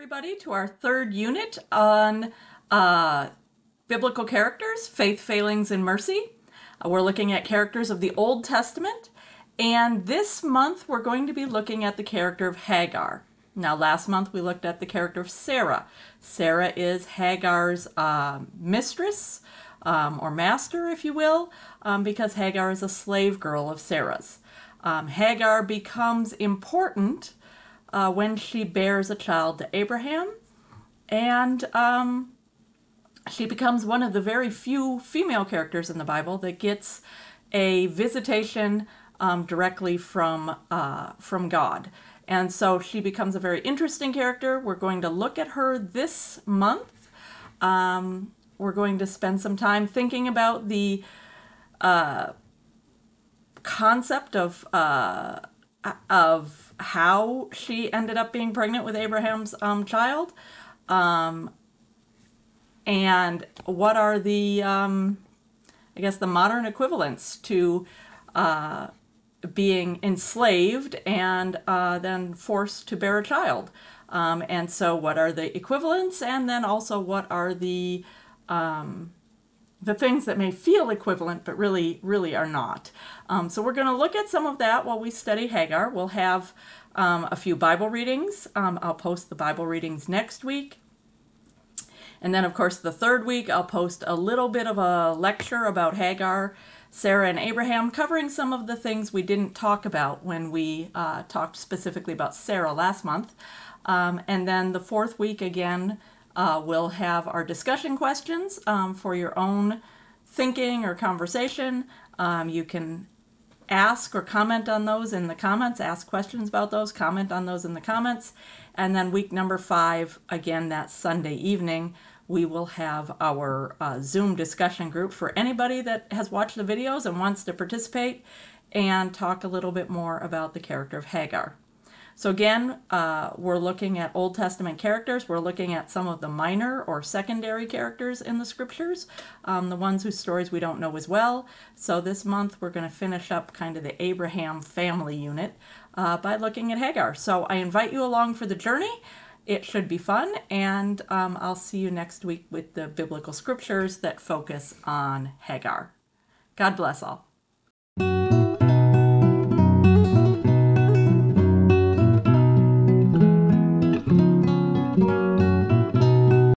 everybody, to our third unit on biblical characters, faith, failings, and mercy. We're looking at characters of the Old Testament, and this month we're going to be looking at the character of Hagar. Now, last month we looked at the character of Sarah. Sarah is Hagar's mistress, or master, if you will, because Hagar is a slave girl of Sarah's. Hagar becomes important when she bears a child to Abraham, and she becomes one of the very few female characters in the Bible that gets a visitation directly from God. And so she becomes a very interesting character. We're going to look at her this month. We're going to spend some time thinking about the concept of how she ended up being pregnant with Abraham's child, and what are the, I guess, the modern equivalents to being enslaved and then forced to bear a child. And so what are the equivalents, and then also what are the things that may feel equivalent but really are not. So we're going to look at some of that while we study Hagar. We'll have a few Bible readings. I'll post the Bible readings next week. And then, of course, the third week, I'll post a little bit of a lecture about Hagar, Sarah, and Abraham, covering some of the things we didn't talk about when we talked specifically about Sarah last month. And then the fourth week, again, we'll have our discussion questions for your own thinking or conversation. You can ask or comment on those in the comments, ask questions about those, comment on those in the comments. And then week number 5, again, that Sunday evening, we will have our Zoom discussion group for anybody that has watched the videos and wants to participate and talk a little bit more about the character of Hagar. So again, we're looking at Old Testament characters. We're looking at some of the minor or secondary characters in the scriptures, the ones whose stories we don't know as well. So this month we're going to finish up kind of the Abraham family unit by looking at Hagar. So I invite you along for the journey. It should be fun, and I'll see you next week with the biblical scriptures that focus on Hagar. God bless all.